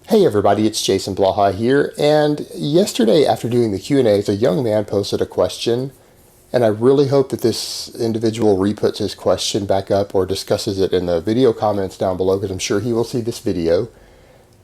Hey everybody, it's Jason Blaha here, and yesterday after doing the Q&As, a young man posted a question, and I really hope that this individual reputs his question back up or discusses it in the video comments down below, because I'm sure he will see this video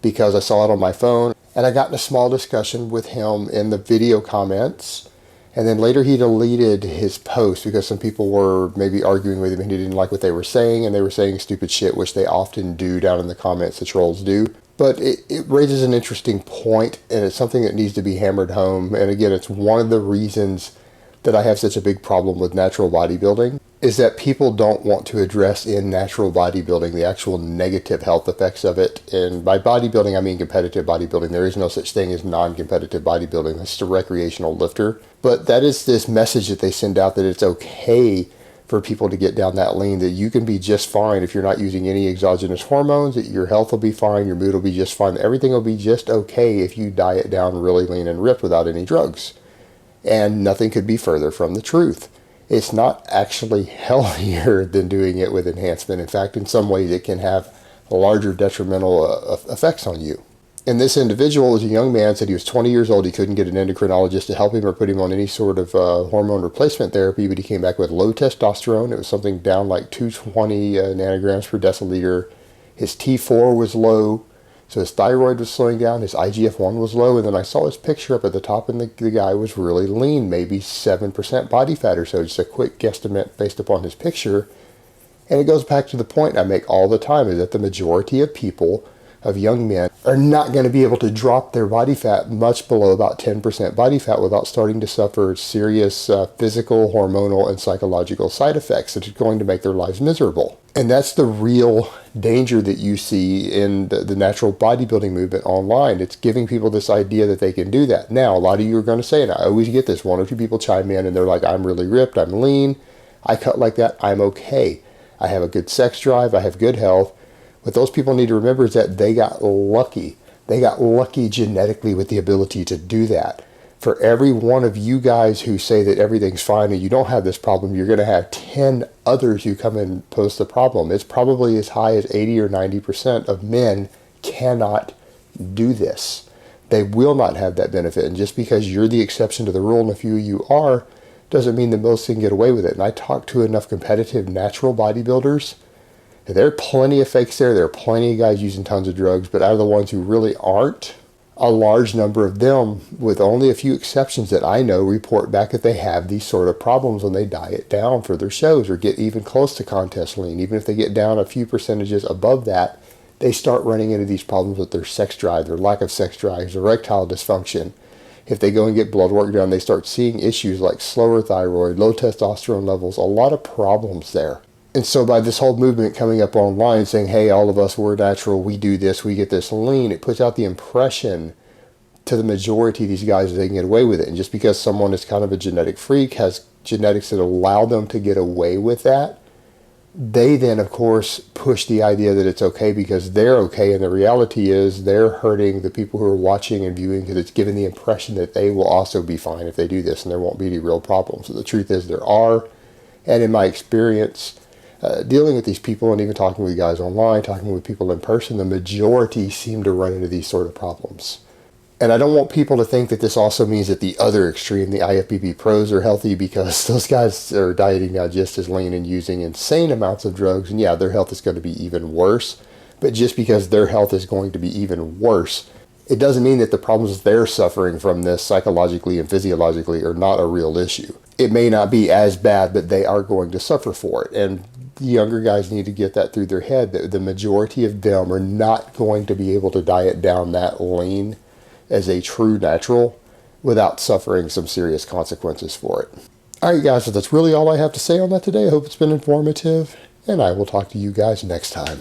because I saw it on my phone, and I got in a small discussion with him in the video comments, and then later he deleted his post because some people were maybe arguing with him and he didn't like what they were saying, and they were saying stupid shit, which they often do down in the comments, the trolls do. But it raises an interesting point, and it's something that needs to be hammered home. And again, it's one of the reasons that I have such a big problem with natural bodybuilding, is that people don't want to address in natural bodybuilding the actual negative health effects of it. And by bodybuilding, I mean competitive bodybuilding. There is no such thing as non-competitive bodybuilding. That's just a recreational lifter. But that is this message that they send out that it's okay for people to get down that lean, that you can be just fine if you're not using any exogenous hormones, that your health will be fine, your mood will be just fine, everything will be just okay if you diet down really lean and ripped without any drugs. And nothing could be further from the truth. It's not actually healthier than doing it with enhancement. In fact, in some ways it can have larger detrimental effects on you. And this individual was a young man, said he was 20 years old. He couldn't get an endocrinologist to help him or put him on any sort of hormone replacement therapy, but he came back with low testosterone. It was something down like 220 nanograms per deciliter. His T4 was low, so his thyroid was slowing down. His IGF-1 was low, and then I saw his picture up at the top, and the guy was really lean, maybe 7% body fat or so, just a quick guesstimate based upon his picture. And it goes back to the point I make all the time, is that the majority of people, of young men, are not going to be able to drop their body fat much below about 10% body fat without starting to suffer serious physical, hormonal, and psychological side effects that are going to make their lives miserable. And that's the real danger that you see in the natural bodybuilding movement online. It's giving people this idea that they can do that. Now, a lot of you are going to say, and I always get this, one or two people chime in and they're like, I'm really ripped, I'm lean, I cut like that, I'm okay. I have a good sex drive, I have good health. What those people need to remember is that they got lucky. They got lucky genetically with the ability to do that. For every one of you guys who say that everything's fine and you don't have this problem, you're going to have 10 others who come and pose the problem. It's probably as high as 80 or 90% of men cannot do this. They will not have that benefit. And just because you're the exception to the rule and a few of you are, doesn't mean that most can get away with it. And I talk to enough competitive natural bodybuilders. There are plenty of fakes there. There are plenty of guys using tons of drugs, but out of the ones who really aren't, a large number of them, with only a few exceptions that I know, report back that they have these sort of problems when they diet down for their shows or get even close to contest lean. Even if they get down a few percentages above that, they start running into these problems with their sex drive, their lack of sex drive, erectile dysfunction. If they go and get blood work done, they start seeing issues like slower thyroid, low testosterone levels, a lot of problems there. And so by this whole movement coming up online saying, hey, all of us, we're natural, we do this, we get this lean, it puts out the impression to the majority of these guys that they can get away with it. And just because someone is kind of a genetic freak, has genetics that allow them to get away with that, they then, of course, push the idea that it's okay because they're okay. And the reality is they're hurting the people who are watching and viewing, because it's giving the impression that they will also be fine if they do this and there won't be any real problems. So the truth is there are. And in my experience, dealing with these people and even talking with guys online, talking with people in person, the majority seem to run into these sort of problems. And I don't want people to think that this also means that the other extreme, the IFBB pros, are healthy, because those guys are dieting now just as lean and using insane amounts of drugs. And yeah, their health is going to be even worse. But just because their health is going to be even worse, it doesn't mean that the problems they're suffering from this psychologically and physiologically are not a real issue. It may not be as bad, but they are going to suffer for it. And the younger guys need to get that through their head, that the majority of them are not going to be able to diet down that lean as a true natural without suffering some serious consequences for it. All right, guys, so that's really all I have to say on that today. I hope it's been informative, and I will talk to you guys next time.